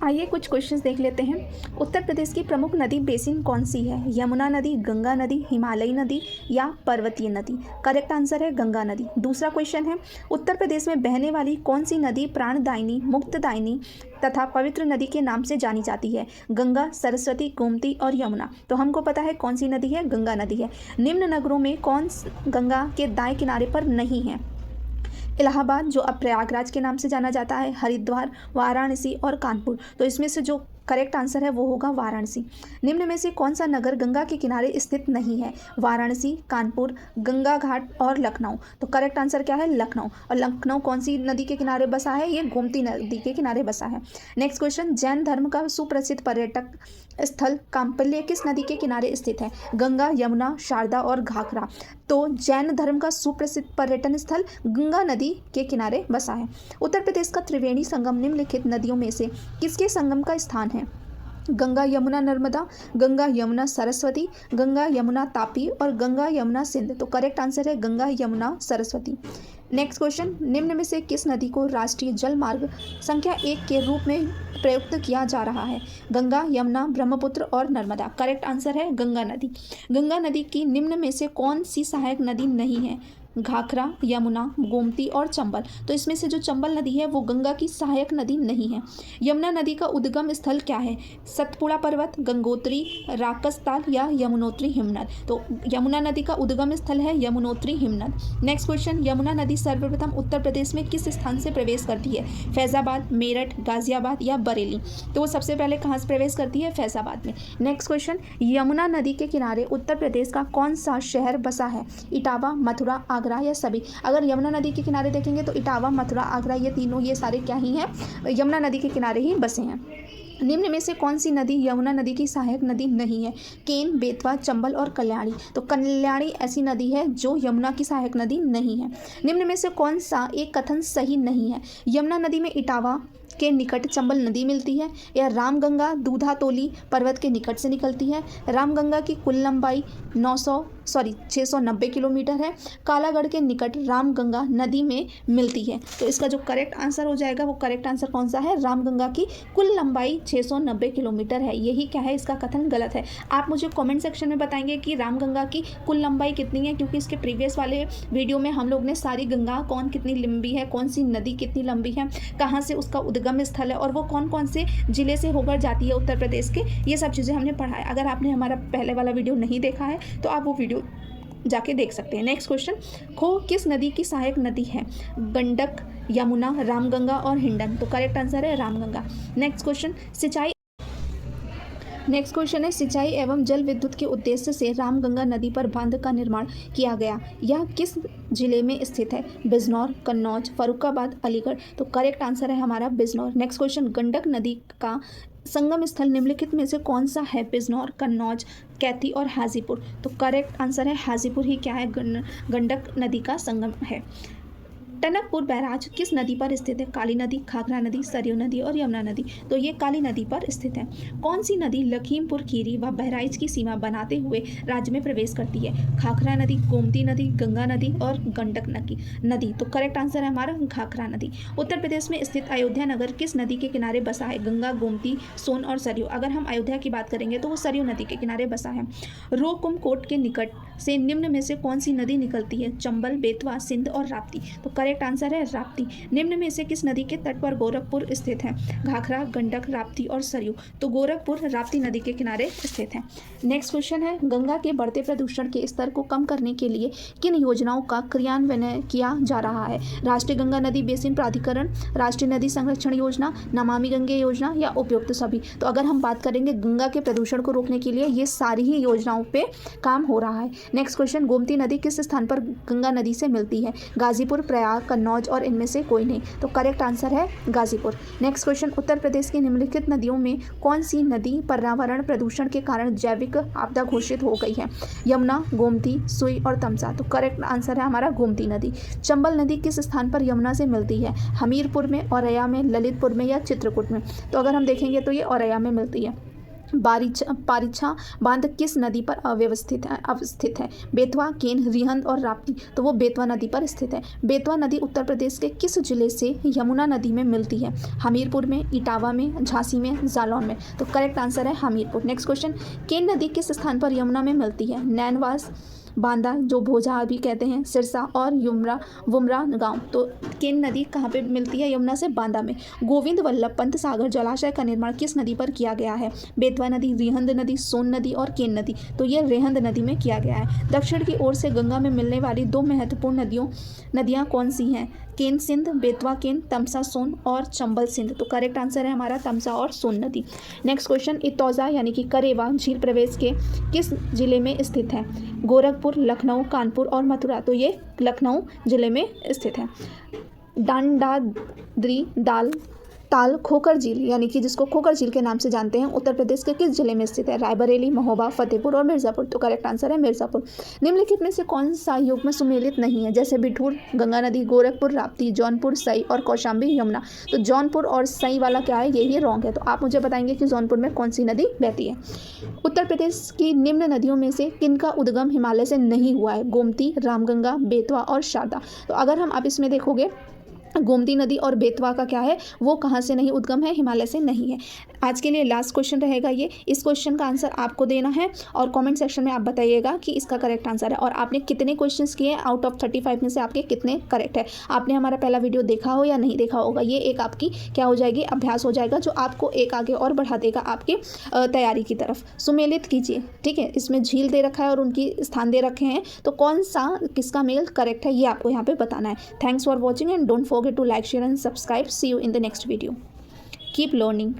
आइए कुछ क्वेश्चंस देख लेते हैं। उत्तर प्रदेश की प्रमुख नदी बेसिन कौन सी है? यमुना नदी, गंगा नदी, हिमालयी नदी या पर्वतीय नदी? करेक्ट आंसर है गंगा नदी। दूसरा क्वेश्चन है, उत्तर प्रदेश में बहने वाली कौन सी नदी प्राणदायिनी, मुक्तदायिनी तथा पवित्र नदी के नाम से जानी जाती है? गंगा, सरस्वती, गोमती और यमुना। तो हमको पता है कौन सी नदी है, गंगा नदी है। निम्न नगरों में कौन गंगा के दाएं किनारे पर नहीं है? इलाहाबाद, जो अब प्रयागराज के नाम से जाना जाता है, हरिद्वार, वाराणसी और कानपुर। तो इसमें से जो करेक्ट आंसर है वो होगा वाराणसी। निम्न में से कौन सा नगर गंगा के किनारे स्थित नहीं है? वाराणसी, कानपुर, गंगा घाट और लखनऊ। तो करेक्ट आंसर क्या है? लखनऊ। और लखनऊ कौन सी नदी के किनारे बसा है? ये गोमती नदी के किनारे बसा है। नेक्स्ट क्वेश्चन, जैन धर्म का सुप्रसिद्ध पर्यटक स्थल कांपल्य किस नदी के किनारे स्थित है? गंगा, यमुना, शारदा और घाघरा। तो जैन धर्म का सुप्रसिद्ध पर्यटन स्थल गंगा नदी के किनारे बसा है। उत्तर प्रदेश का त्रिवेणी संगम निम्नलिखित नदियों में से किसके संगम का स्थान है? गंगा यमुना नर्मदा, गंगा यमुना सरस्वती, गंगा यमुना तापी और गंगा यमुना सिंध। तो करेक्ट आंसर है गंगा यमुना सरस्वती। नेक्स्ट क्वेश्चन, निम्न में से किस नदी को राष्ट्रीय जल मार्ग संख्या 1 के रूप में प्रयुक्त किया जा रहा है? गंगा, यमुना, ब्रह्मपुत्र और नर्मदा। करेक्ट आंसर है गंगा नदी। गंगा नदी की निम्न में से कौन सी सहायक नदी नहीं है? घाघरा, यमुना, गोमती और चंबल। तो इसमें से जो चंबल नदी है वो गंगा की सहायक नदी नहीं है। यमुना नदी का उद्गम स्थल क्या है? सतपुड़ा पर्वत, गंगोत्री, राकसताल या यमुनोत्री हिमनद। तो यमुना नदी का उद्गम स्थल है यमुनोत्री हिमनद। नेक्स्ट क्वेश्चन, यमुना नदी सर्वप्रथम उत्तर प्रदेश में किस स्थान से प्रवेश करती है? फैजाबाद, मेरठ, गाजियाबाद या बरेली। तो वो सबसे पहले कहाँ से प्रवेश करती है? फैजाबाद में। नेक्स्ट क्वेश्चन, यमुना नदी के किनारे उत्तर प्रदेश का कौन सा शहर बसा है? इटावा, मथुरा, आगरा या सभी। अगर यमुना नदी के किनारे देखेंगे तो इटावा, मथुरा, आगरा ये तीनों ये सारे क्या ही हैं? यमुना नदी के किनारे ही बसे हैं। निम्न में से कौन सी नदी यमुना नदी की सहायक नदी नहीं है? केन, बेतवा, चंबल और कल्याणी। तो कल्याणी ऐसी नदी है जो यमुना की सहायक नदी नहीं है। निम्न में से कौन सा एक कथन सही नहीं है? यमुना नदी में इटावा के निकट चंबल नदी मिलती है, या रामगंगा दूधातोली पर्वत के निकट से निकलती है। रामगंगा की कुल लंबाई 690 किलोमीटर है। कालागढ़ के निकट रामगंगा नदी में मिलती है। तो इसका जो करेक्ट आंसर हो जाएगा वो करेक्ट आंसर कौन सा है? रामगंगा की कुल लंबाई 690 किलोमीटर है। यही क्या है? इसका कथन गलत है। आप मुझे कमेंट सेक्शन में बताएंगे कि रामगंगा की कुल लंबाई कितनी है, क्योंकि इसके प्रीवियस वाले वीडियो में हम लोग ने सारी गंगा कौन कितनी लंबी है, कौन सी नदी कितनी लंबी है, कहाँ से उसका उद्गम स्थल है और वो कौन कौन से जिले से होकर जाती है उत्तर प्रदेश के, ये सब चीज़ें हमने पढ़ा है। अगर आपने हमारा पहले वाला वीडियो नहीं देखा है तो आप वो वीडियो जाके देख सकते हैं। नेक्स्ट क्वेश्चन, खो किस नदी की सहायक नदी है? गंडक, यमुना, रामगंगा और हिंडन। तो करेक्ट आंसर है रामगंगा। नेक्स्ट क्वेश्चन है, सिंचाई एवं जल विद्युत के उद्देश्य से रामगंगा नदी पर बांध का निर्माण किया गया, यह किस जिले में स्थित है? बिजनौर, कन्नौज, फर्रुखाबाद, अलीगढ़। तो करेक्ट आंसर है हमारा बिजनौर। नेक्स्ट क्वेश्चन, गंडक नदी का संगम स्थल निम्नलिखित में से कौन सा है? बिजनौर, कन्नौज, कैथी और हाजीपुर। तो करेक्ट आंसर है हाजीपुर ही क्या है? गंडक नदी का संगम है। टनकपुर बैराज किस नदी पर स्थित है? काली नदी, घाघरा नदी, सरयू नदी और यमुना नदी। तो ये काली नदी पर स्थित है। कौन सी नदी लखीमपुर खीरी व बहराइच की सीमा बनाते हुए राज्य में प्रवेश करती है? घाघरा नदी, गोमती नदी, गंगा नदी और गंडक नदी। तो करेक्ट आंसर है हमारा घाघरा नदी। उत्तर प्रदेश में स्थित अयोध्या नगर किस नदी के किनारे बसा है? गंगा, गोमती, सोन और सरयू। अगर हम अयोध्या की बात करेंगे तो वो सरयू नदी के किनारे बसा है। रोकुमकोट के निकट से निम्न में से कौन सी नदी निकलती है? चंबल, बेतवा, सिंध और राप्ती। तो करेक्ट आंसर है राप्ती। निम्न में से किस नदी के तट पर गोरखपुर स्थित है? घाघरा, गंडक, राप्ती और सरयू। तो गोरखपुर राप्ती नदी के किनारे स्थित है। नेक्स्ट क्वेश्चन है, गंगा के बढ़ते प्रदूषण के स्तर को कम करने के लिए किन योजनाओं का क्रियान्वयन किया जा रहा है? राष्ट्रीय गंगा नदी बेसिन प्राधिकरण, राष्ट्रीय नदी संरक्षण योजना, नमामि गंगे योजना या उपयुक्त सभी। तो अगर हम बात करेंगे गंगा के प्रदूषण को रोकने के लिए ये सारी ही योजनाओं पे काम हो रहा है। नेक्स्ट क्वेश्चन, गोमती नदी किस स्थान पर गंगा नदी से मिलती है? गाजीपुर, प्रयाग, कन्नौज और इनमें से कोई नहीं। तो करेक्ट आंसर है गाजीपुर। नेक्स्ट क्वेश्चन, उत्तर प्रदेश की निम्नलिखित नदियों में कौन सी नदी पर्यावरण प्रदूषण के कारण जैविक आपदा घोषित हो गई है? यमुना, गोमती, सुई और तमसा। तो करेक्ट आंसर है हमारा गोमती नदी। चंबल नदी किस स्थान पर यमुना से मिलती है? हमीरपुर में, औरैया में, ललितपुर में या चित्रकूट में। तो अगर हम देखेंगे तो ये औरैया में मिलती है। पारीछा बांध किस नदी पर अवस्थित है? बेतवा, केन, रिहंद और राप्ती। तो वो बेतवा नदी पर स्थित है। बेतवा नदी उत्तर प्रदेश के किस जिले से यमुना नदी में मिलती है? हमीरपुर में, इटावा में, झांसी में, जालौन में। तो करेक्ट आंसर है हमीरपुर। नेक्स्ट क्वेश्चन, केन नदी किस स्थान पर यमुना में मिलती है? नैनवास, बांदा जो भोजा अभी कहते हैं, सिरसा और वुमरा गांव। तो केन नदी कहाँ पे मिलती है यमुना से? बांदा में। गोविंद वल्लभ पंत सागर जलाशय का निर्माण किस नदी पर किया गया है? बेतवा नदी, रिहंद नदी, सोन नदी और केन नदी। तो ये रिहंद नदी में किया गया है। दक्षिण की ओर से गंगा में मिलने वाली 2 महत्वपूर्ण नदियाँ कौन सी हैं? केन सिंध, बेतवा केन, तमसा सोन और चंबल सिंध। तो करेक्ट आंसर है हमारा तमसा और सोन नदी। नेक्स्ट क्वेश्चन, इतौजा यानी कि करेवा झील प्रदेश के किस जिले में स्थित है? गोरखपुर, लखनऊ, कानपुर और मथुरा। तो ये लखनऊ जिले में स्थित है। डांडाद्री ताल खोकर झील यानी कि जिसको खोकर झील के नाम से जानते हैं, उत्तर प्रदेश के किस जिले में स्थित है? रायबरेली, महोबा, फतेहपुर और मिर्ज़ापुर। तो करेक्ट आंसर है मिर्ज़ापुर। निम्नलिखित में से कौन सा योग में सुमेलित नहीं है? जैसे बिठूर, गंगा नदी, गोरखपुर, राप्ती, जौनपुर, सई और कौशाम्बी, यमुना। तो जौनपुर और सई वाला क्या है? यही रॉन्ग है। तो आप मुझे बताएंगे कि जौनपुर में कौन सी नदी बहती है? उत्तर प्रदेश की निम्न नदियों में से किनका उद्गम हिमालय से नहीं हुआ है? गोमती, रामगंगा, बेतवा और शारदा। तो अगर हम आप इसमें देखोगे, गोमती नदी और बेतवा का क्या है, वो कहाँ से नहीं उद्गम है? हिमालय से नहीं है। आज के लिए लास्ट क्वेश्चन रहेगा ये। इस क्वेश्चन का आंसर आपको देना है और कमेंट सेक्शन में आप बताइएगा कि इसका करेक्ट आंसर है और आपने कितने क्वेश्चंस किए, आउट ऑफ 35 में से आपके कितने करेक्ट है। आपने हमारा पहला वीडियो देखा हो या नहीं देखा होगा, ये एक आपकी क्या हो जाएगी, अभ्यास हो जाएगा, जो आपको एक आगे और बढ़ा देगा आपके तैयारी की तरफ। सुमेलित कीजिए, ठीक है। इसमें झील दे रखा है और उनकी स्थान दे रखे हैं, तो कौन सा किसका मेल करेक्ट है ये आपको यहाँ पे बताना है। Thanks for watching and don't forget to like, share and subscribe. See you in the next video. Keep learning.